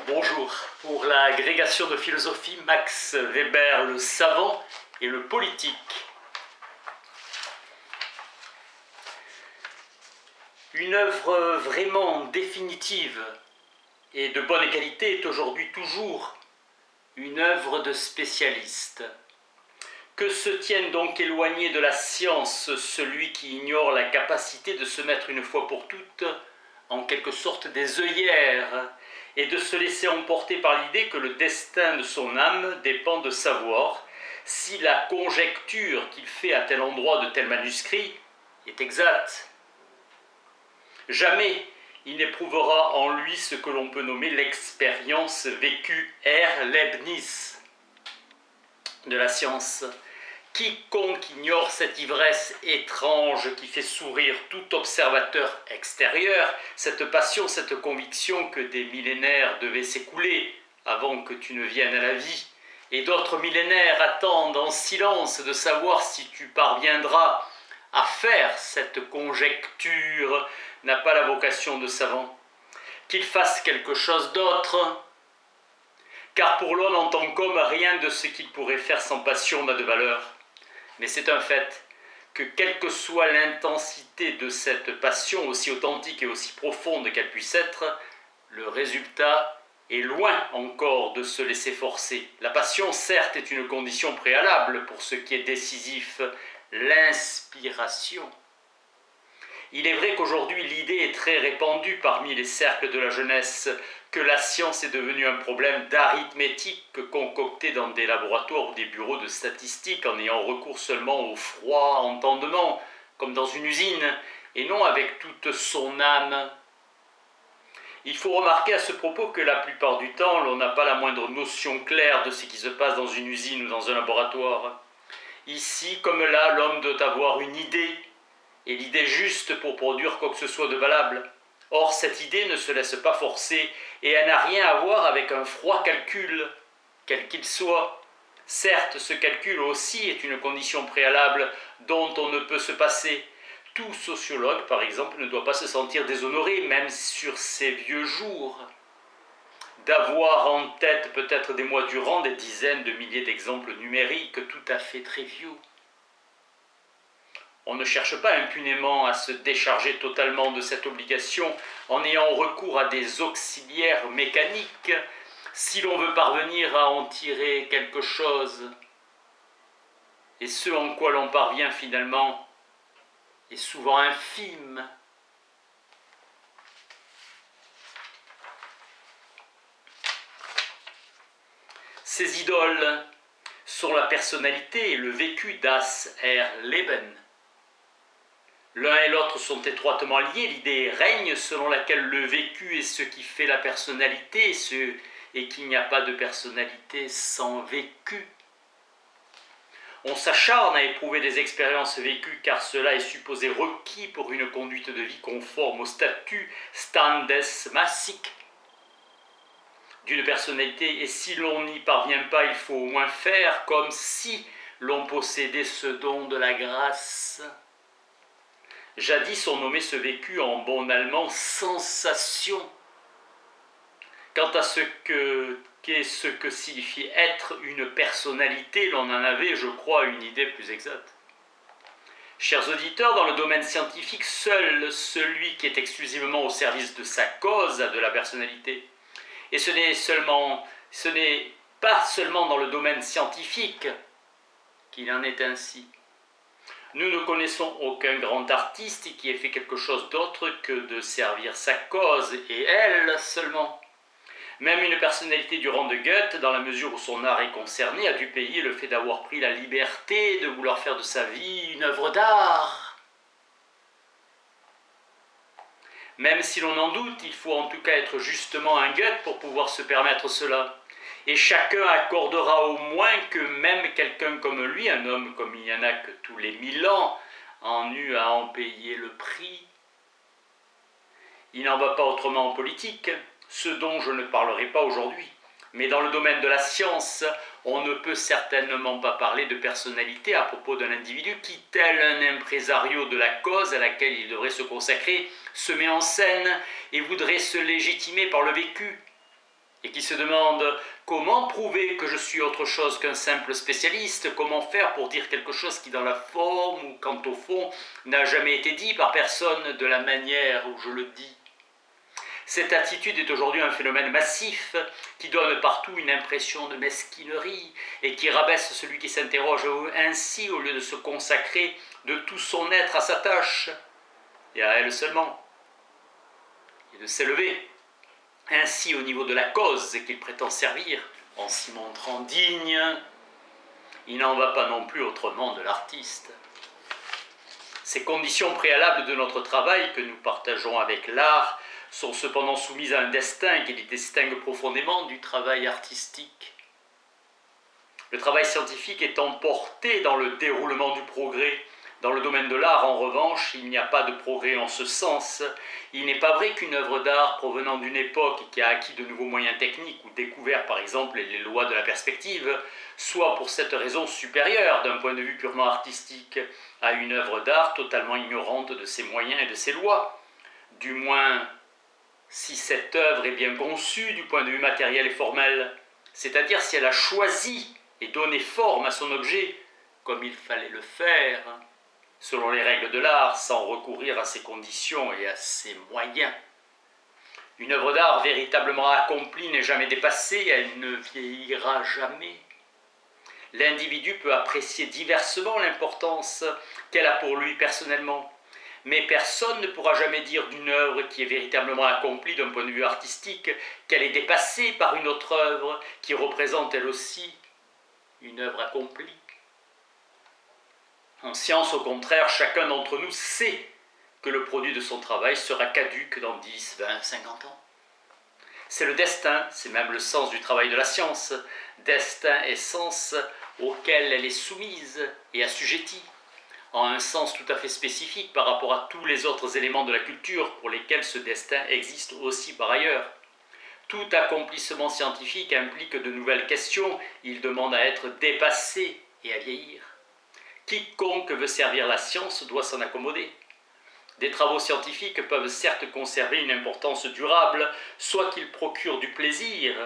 Bonjour. Pour l'agrégation de philosophie, Max Weber, le savant et le politique. Une œuvre vraiment définitive et de bonne qualité est aujourd'hui toujours une œuvre de spécialiste. Que se tienne donc éloigné de la science celui qui ignore la capacité de se mettre une fois pour toutes en quelque sorte des œillères et de se laisser emporter par l'idée que le destin de son âme dépend de savoir si la conjecture qu'il fait à tel endroit de tel manuscrit est exacte. Jamais il n'éprouvera en lui ce que l'on peut nommer l'expérience vécue Leibniz de la science. Quiconque ignore cette ivresse étrange qui fait sourire tout observateur extérieur, cette passion, cette conviction que des millénaires devaient s'écouler avant que tu ne viennes à la vie, et d'autres millénaires attendent en silence de savoir si tu parviendras à faire cette conjecture, n'a pas la vocation de savant. Qu'il fasse quelque chose d'autre, car pour l'homme en tant qu'homme, rien de ce qu'il pourrait faire sans passion n'a de valeur. Mais c'est un fait que quelle que soit l'intensité de cette passion, aussi authentique et aussi profonde qu'elle puisse être, le résultat est loin encore de se laisser forcer. La passion, certes, est une condition préalable pour ce qui est décisif, l'inspiration. Il est vrai qu'aujourd'hui l'idée est très répandue parmi les cercles de la jeunesse que la science est devenue un problème d'arithmétique concocté dans des laboratoires ou des bureaux de statistiques en ayant recours seulement au froid entendement, comme dans une usine, et non avec toute son âme. Il faut remarquer à ce propos que la plupart du temps, l'on n'a pas la moindre notion claire de ce qui se passe dans une usine ou dans un laboratoire. Ici, comme là, l'homme doit avoir une idée, et l'idée juste pour produire quoi que ce soit de valable. Or, cette idée ne se laisse pas forcer et elle n'a rien à voir avec un froid calcul, quel qu'il soit. Certes, ce calcul aussi est une condition préalable dont on ne peut se passer. Tout sociologue, par exemple, ne doit pas se sentir déshonoré, même sur ses vieux jours, d'avoir en tête peut-être des mois durant des dizaines de milliers d'exemples numériques tout à fait triviaux. On ne cherche pas impunément à se décharger totalement de cette obligation en ayant recours à des auxiliaires mécaniques si l'on veut parvenir à en tirer quelque chose. Et ce en quoi l'on parvient finalement est souvent infime. Ces idoles sont la personnalité et le vécu Das Leben. L'un et l'autre sont étroitement liés, l'idée règne selon laquelle le vécu est ce qui fait la personnalité et qu'il n'y a pas de personnalité sans vécu. On s'acharne à éprouver des expériences vécues car cela est supposé requis pour une conduite de vie conforme au statut standesmässig d'une personnalité, et si l'on n'y parvient pas, il faut au moins faire comme si l'on possédait ce don de la grâce. Jadis, on nommait ce vécu en bon allemand « sensation ». Quant à ce que signifie être une personnalité, l'on en avait, je crois, une idée plus exacte. Chers auditeurs, dans le domaine scientifique, seul celui qui est exclusivement au service de sa cause a de la personnalité. Et ce n'est pas seulement dans le domaine scientifique qu'il en est ainsi. Nous ne connaissons aucun grand artiste qui ait fait quelque chose d'autre que de servir sa cause, et elle seulement. Même une personnalité du rang de Goethe, dans la mesure où son art est concerné, a dû payer le fait d'avoir pris la liberté de vouloir faire de sa vie une œuvre d'art. Même si l'on en doute, il faut en tout cas être justement un Goethe pour pouvoir se permettre cela. Et chacun accordera au moins que même quelqu'un comme lui, un homme comme il n'y en a que tous les 1000 ans, en eut à en payer le prix. Il n'en va pas autrement en politique, ce dont je ne parlerai pas aujourd'hui. Mais dans le domaine de la science, on ne peut certainement pas parler de personnalité à propos d'un individu qui, tel un impresario de la cause à laquelle il devrait se consacrer, se met en scène et voudrait se légitimer par le vécu. et qui se demande comment prouver que je suis autre chose qu'un simple spécialiste, comment faire pour dire quelque chose qui dans la forme ou quant au fond n'a jamais été dit par personne de la manière où je le dis. Cette attitude est aujourd'hui un phénomène massif qui donne partout une impression de mesquinerie et qui rabaisse celui qui s'interroge ainsi au lieu de se consacrer de tout son être à sa tâche et à elle seulement, et de s'élever ainsi au niveau de la cause qu'il prétend servir en s'y montrant digne. Il n'en va pas non plus autrement de l'artiste. Ces conditions préalables de notre travail que nous partageons avec l'art sont cependant soumises à un destin qui les distingue profondément du travail artistique. Le travail scientifique est emporté dans le déroulement du progrès. Dans le domaine de l'art, en revanche, il n'y a pas de progrès en ce sens. Il n'est pas vrai qu'une œuvre d'art provenant d'une époque qui a acquis de nouveaux moyens techniques ou découvert par exemple les lois de la perspective soit pour cette raison supérieure d'un point de vue purement artistique à une œuvre d'art totalement ignorante de ses moyens et de ses lois. Du moins, si cette œuvre est bien conçue du point de vue matériel et formel, c'est-à-dire si elle a choisi et donné forme à son objet comme il fallait le faire, selon les règles de l'art, sans recourir à ses conditions et à ses moyens. Une œuvre d'art véritablement accomplie n'est jamais dépassée, elle ne vieillira jamais. L'individu peut apprécier diversement l'importance qu'elle a pour lui personnellement, mais personne ne pourra jamais dire d'une œuvre qui est véritablement accomplie d'un point de vue artistique qu'elle est dépassée par une autre œuvre qui représente elle aussi une œuvre accomplie. En science, au contraire, chacun d'entre nous sait que le produit de son travail sera caduc dans 10, 20, 50 ans. C'est le destin, c'est même le sens du travail de la science, destin et sens auquel elle est soumise et assujettie, en un sens tout à fait spécifique par rapport à tous les autres éléments de la culture pour lesquels ce destin existe aussi par ailleurs. Tout accomplissement scientifique implique de nouvelles questions, il demande à être dépassé et à vieillir. Quiconque veut servir la science doit s'en accommoder. Des travaux scientifiques peuvent certes conserver une importance durable, soit qu'ils procurent du plaisir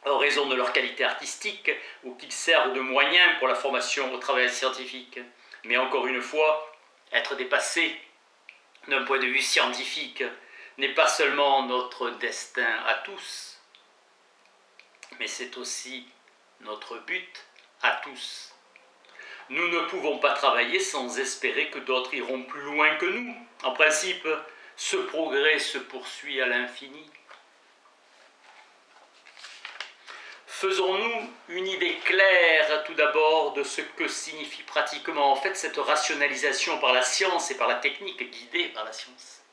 en raison de leur qualité artistique, ou qu'ils servent de moyen pour la formation au travail scientifique. Mais encore une fois, être dépassé d'un point de vue scientifique n'est pas seulement notre destin à tous, mais c'est aussi notre but à tous. Nous ne pouvons pas travailler sans espérer que d'autres iront plus loin que nous. En principe, ce progrès se poursuit à l'infini. Faisons-nous une idée claire tout d'abord de ce que signifie pratiquement en fait cette rationalisation par la science et par la technique guidée par la science.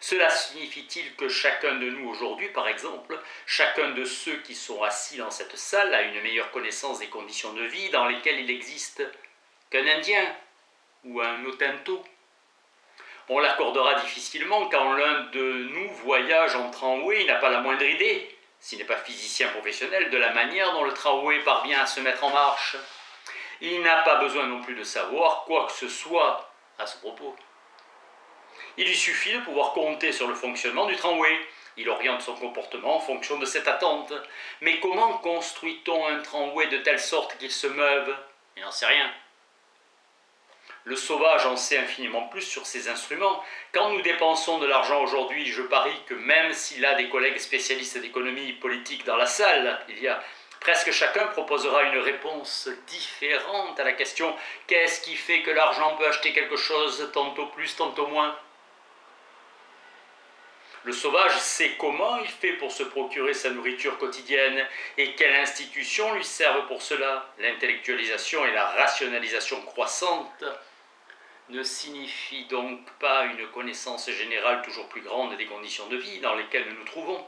Cela signifie-t-il que chacun de nous aujourd'hui, par exemple, chacun de ceux qui sont assis dans cette salle a une meilleure connaissance des conditions de vie dans lesquelles il existe qu'un Indien ou un Otinto? On l'accordera difficilement quand l'un de nous voyage en tramway, il n'a pas la moindre idée, s'il n'est pas physicien professionnel, de la manière dont le tramway parvient à se mettre en marche. Il n'a pas besoin non plus de savoir quoi que ce soit à ce propos. Il lui suffit de pouvoir compter sur le fonctionnement du tramway. Il oriente son comportement en fonction de cette attente. Mais comment construit-on un tramway de telle sorte qu'il se meuve? Il n'en sait rien. Le sauvage en sait infiniment plus sur ses instruments. Quand nous dépensons de l'argent aujourd'hui, je parie que même s'il a des collègues spécialistes d'économie politique dans la salle, presque chacun proposera une réponse différente à la question « Qu'est-ce qui fait que l'argent peut acheter quelque chose tantôt plus, tantôt moins ?» Le sauvage sait comment il fait pour se procurer sa nourriture quotidienne et quelles institutions lui servent pour cela. L'intellectualisation et la rationalisation croissante ne signifient donc pas une connaissance générale toujours plus grande des conditions de vie dans lesquelles nous nous trouvons.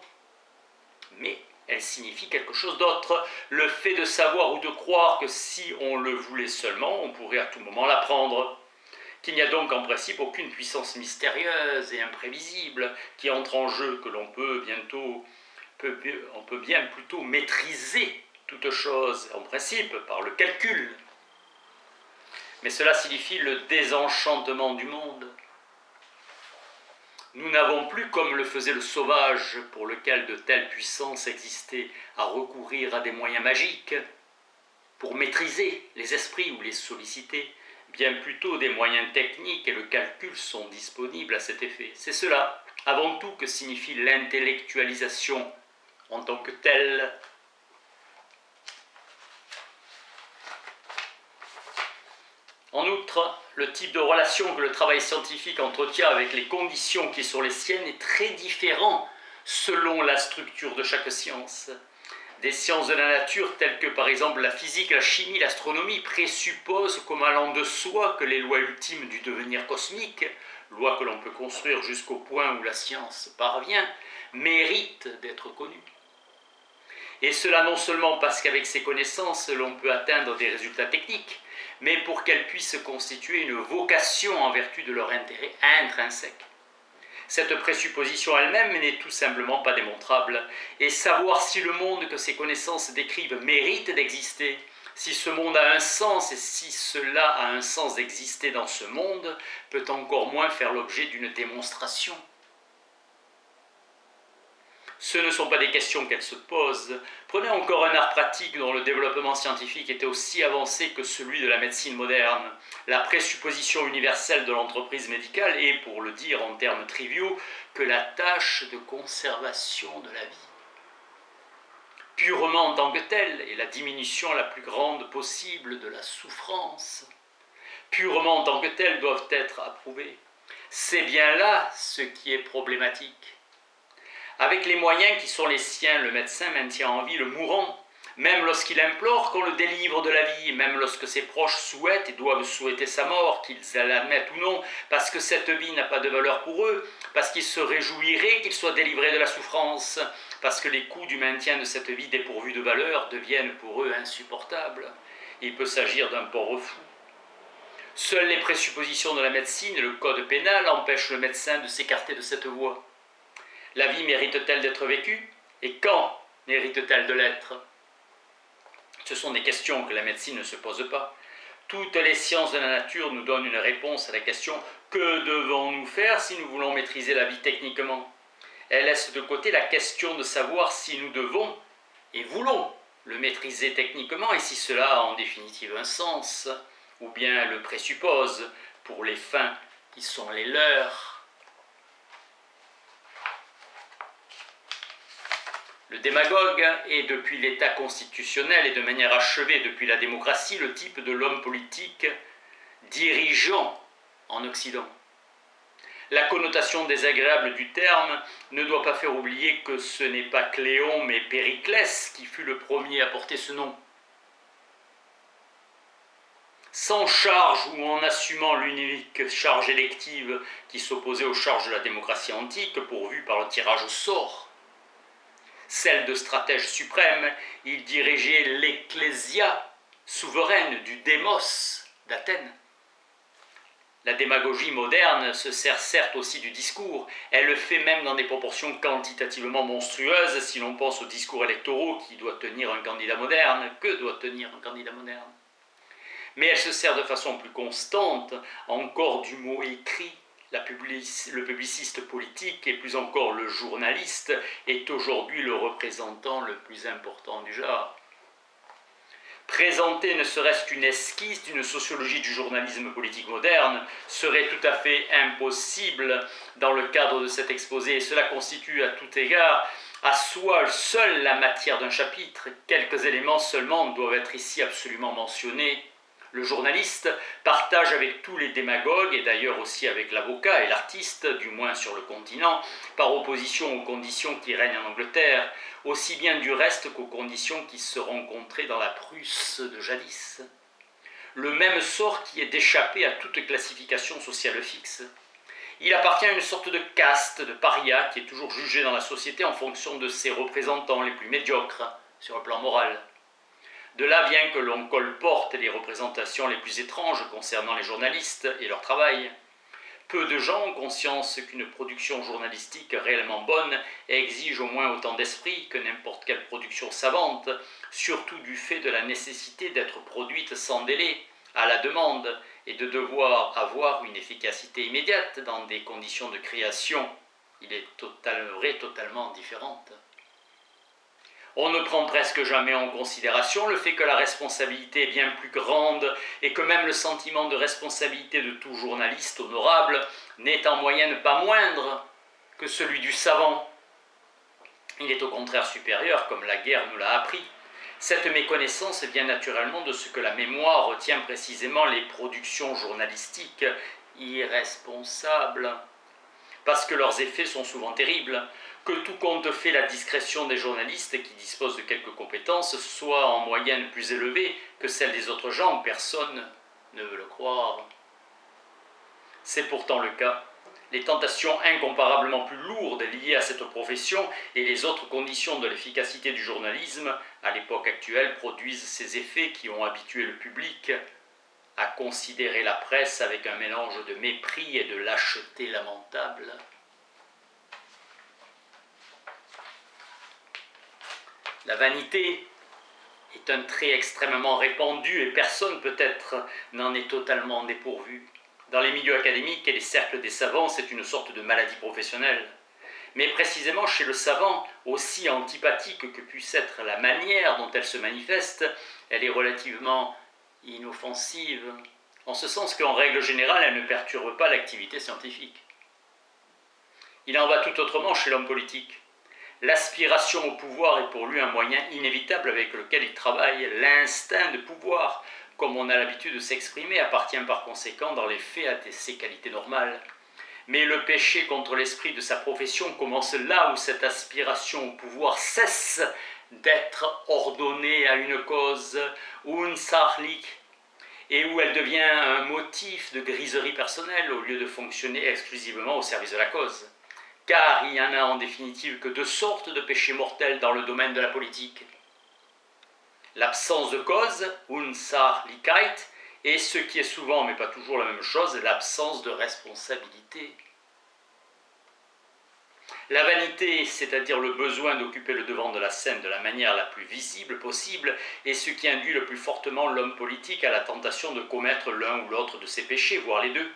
Mais elle signifie quelque chose d'autre, le fait de savoir ou de croire que si on le voulait seulement, on pourrait à tout moment l'apprendre. Qu'il n'y a donc en principe aucune puissance mystérieuse et imprévisible qui entre en jeu, que l'on peut bien plutôt maîtriser toute chose, en principe, par le calcul. Mais cela signifie le désenchantement du monde. Nous n'avons plus, comme le faisait le sauvage, pour lequel de telles puissances existaient, à recourir à des moyens magiques pour maîtriser les esprits ou les solliciter. Bien plutôt des moyens techniques et le calcul sont disponibles à cet effet. C'est cela, avant tout, que signifie l'intellectualisation en tant que telle. En outre, le type de relation que le travail scientifique entretient avec les conditions qui sont les siennes est très différent selon la structure de chaque science. Des sciences de la nature telles que par exemple la physique, la chimie, l'astronomie présupposent comme allant de soi que les lois ultimes du devenir cosmique, lois que l'on peut construire jusqu'au point où la science parvient, méritent d'être connues. Et cela non seulement parce qu'avec ces connaissances l'on peut atteindre des résultats techniques, mais pour qu'elles puissent constituer une vocation en vertu de leur intérêt intrinsèque. Cette présupposition elle-même n'est tout simplement pas démontrable, et savoir si le monde que ces connaissances décrivent mérite d'exister, si ce monde a un sens et si cela a un sens d'exister dans ce monde, peut encore moins faire l'objet d'une démonstration. Ce ne sont pas des questions qu'elle se pose. Prenez encore un art pratique dont le développement scientifique était aussi avancé que celui de la médecine moderne. La présupposition universelle de l'entreprise médicale est, pour le dire en termes triviaux, que la tâche de conservation de la vie, purement en tant que telle, est la diminution la plus grande possible de la souffrance, purement en tant que telle, doivent être approuvées. C'est bien là ce qui est problématique. Avec les moyens qui sont les siens, le médecin maintient en vie le mourant, même lorsqu'il implore qu'on le délivre de la vie, même lorsque ses proches souhaitent et doivent souhaiter sa mort, qu'ils l'admettent ou non, parce que cette vie n'a pas de valeur pour eux, parce qu'ils se réjouiraient qu'il soit délivré de la souffrance, parce que les coûts du maintien de cette vie dépourvue de valeur deviennent pour eux insupportables. Il peut s'agir d'un pauvre fou. Seules les présuppositions de la médecine et le code pénal empêchent le médecin de s'écarter de cette voie. La vie mérite-t-elle d'être vécue? Et quand mérite-t-elle de l'être? Ce sont des questions que la médecine ne se pose pas. Toutes les sciences de la nature nous donnent une réponse à la question « Que devons-nous faire si nous voulons maîtriser la vie techniquement ?» Elles laissent de côté la question de savoir si nous devons et voulons le maîtriser techniquement et si cela a en définitive un sens, ou bien le présuppose pour les fins qui sont les leurs. Le démagogue est, depuis l'État constitutionnel et de manière achevée depuis la démocratie, le type de l'homme politique dirigeant en Occident. La connotation désagréable du terme ne doit pas faire oublier que ce n'est pas Cléon mais Périclès qui fut le premier à porter ce nom. Sans charge ou en assumant l'unique charge élective qui s'opposait aux charges de la démocratie antique pourvue par le tirage au sort, celle de stratège suprême, il dirigeait l'ecclésia souveraine du démos d'Athènes. La démagogie moderne se sert certes aussi du discours, elle le fait même dans des proportions quantitativement monstrueuses si l'on pense aux discours électoraux qui doit tenir un candidat moderne. Que doit tenir un candidat moderne? Mais elle se sert de façon plus constante encore du mot écrit. Le publiciste politique et plus encore le journaliste est aujourd'hui le représentant le plus important du genre. Présenter ne serait-ce qu'une esquisse d'une sociologie du journalisme politique moderne serait tout à fait impossible dans le cadre de cet exposé et cela constitue à tout égard à soi seule la matière d'un chapitre. Quelques éléments seulement doivent être ici absolument mentionnés. Le journaliste partage avec tous les démagogues, et d'ailleurs aussi avec l'avocat et l'artiste, du moins sur le continent, par opposition aux conditions qui règnent en Angleterre, aussi bien du reste qu'aux conditions qui se rencontraient dans la Prusse de jadis. Le même sort qui est d'échapper à toute classification sociale fixe. Il appartient à une sorte de caste, de paria, qui est toujours jugé dans la société en fonction de ses représentants les plus médiocres sur le plan moral. De là vient que l'on colporte les représentations les plus étranges concernant les journalistes et leur travail. Peu de gens ont conscience qu'une production journalistique réellement bonne exige au moins autant d'esprit que n'importe quelle production savante, surtout du fait de la nécessité d'être produite sans délai, à la demande, et de devoir avoir une efficacité immédiate dans des conditions de création, il est totalement différente. On ne prend presque jamais en considération le fait que la responsabilité est bien plus grande et que même le sentiment de responsabilité de tout journaliste honorable n'est en moyenne pas moindre que celui du savant. Il est au contraire supérieur, comme la guerre nous l'a appris. Cette méconnaissance vient naturellement de ce que la mémoire retient précisément les productions journalistiques irresponsables, parce que leurs effets sont souvent terribles, que tout compte fait la discrétion des journalistes qui disposent de quelques compétences soit en moyenne plus élevée que celle des autres gens, personne ne veut le croire. C'est pourtant le cas. Les tentations incomparablement plus lourdes liées à cette profession et les autres conditions de l'efficacité du journalisme à l'époque actuelle produisent ces effets qui ont habitué le public à considérer la presse avec un mélange de mépris et de lâcheté lamentable. La vanité est un trait extrêmement répandu et personne peut-être n'en est totalement dépourvu. Dans les milieux académiques et les cercles des savants, c'est une sorte de maladie professionnelle. Mais précisément chez le savant, aussi antipathique que puisse être la manière dont elle se manifeste, elle est relativement inoffensive, en ce sens qu'en règle générale, elle ne perturbe pas l'activité scientifique. Il en va tout autrement chez l'homme politique. L'aspiration au pouvoir est pour lui un moyen inévitable avec lequel il travaille. L'instinct de pouvoir, comme on a l'habitude de s'exprimer, appartient par conséquent dans les faits à ses qualités normales. Mais le péché contre l'esprit de sa profession commence là où cette aspiration au pouvoir cesse d'être ordonnée à une cause, unsachlich, et où elle devient un motif de griserie personnelle au lieu de fonctionner exclusivement au service de la cause. Car il n'y en a en définitive que deux sortes de péchés mortels dans le domaine de la politique. L'absence de cause, Unsachlichkeit, et ce qui est souvent, mais pas toujours la même chose, l'absence de responsabilité. La vanité, c'est-à-dire le besoin d'occuper le devant de la scène de la manière la plus visible possible, est ce qui induit le plus fortement l'homme politique à la tentation de commettre l'un ou l'autre de ses péchés, voire les deux.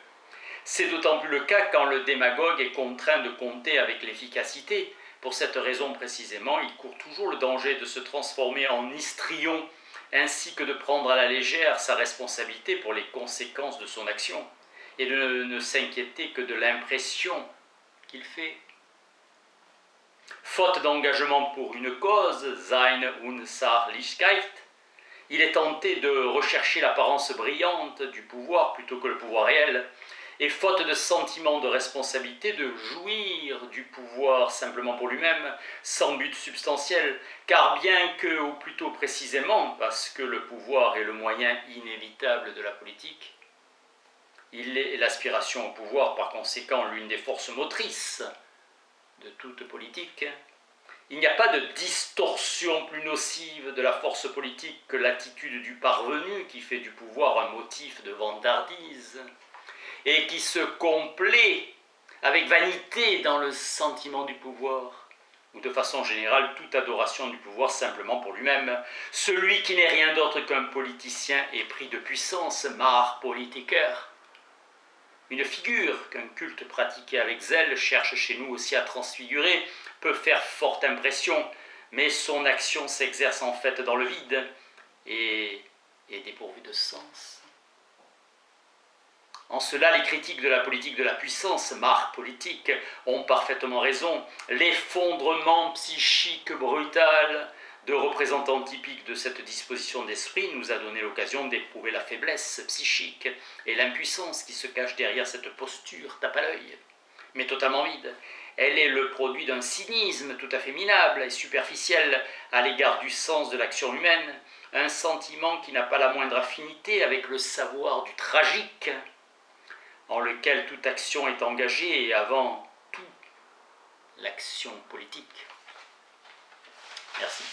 C'est d'autant plus le cas quand le démagogue est contraint de compter avec l'efficacité. Pour cette raison précisément, il court toujours le danger de se transformer en histrion, ainsi que de prendre à la légère sa responsabilité pour les conséquences de son action, et de ne s'inquiéter que de l'impression qu'il fait. Faute d'engagement pour une cause, seine Unsachlichkeit, il est tenté de rechercher l'apparence brillante du pouvoir plutôt que le pouvoir réel, et faute de sentiment de responsabilité, de jouir du pouvoir simplement pour lui-même, sans but substantiel, car bien que, ou plutôt précisément, parce que le pouvoir est le moyen inévitable de la politique, il est l'aspiration au pouvoir, par conséquent, l'une des forces motrices de toute politique. Il n'y a pas de distorsion plus nocive de la force politique que l'attitude du parvenu qui fait du pouvoir un motif de vantardise et qui se complaît avec vanité dans le sentiment du pouvoir, ou de façon générale toute adoration du pouvoir simplement pour lui-même. Celui qui n'est rien d'autre qu'un politicien est pris de puissance, Machtpolitiker. Une figure qu'un culte pratiqué avec zèle cherche chez nous aussi à transfigurer peut faire forte impression, mais son action s'exerce en fait dans le vide et est dépourvue de sens. En cela, les critiques de la politique de la puissance, Machtpolitik, ont parfaitement raison. L'effondrement psychique brutal de représentants typiques de cette disposition d'esprit nous a donné l'occasion d'éprouver la faiblesse psychique et l'impuissance qui se cache derrière cette posture tape à l'œil, mais totalement vide. Elle est le produit d'un cynisme tout à fait minable et superficiel à l'égard du sens de l'action humaine, un sentiment qui n'a pas la moindre affinité avec le savoir du tragique, en lequel toute action est engagée et avant tout l'action politique. Merci.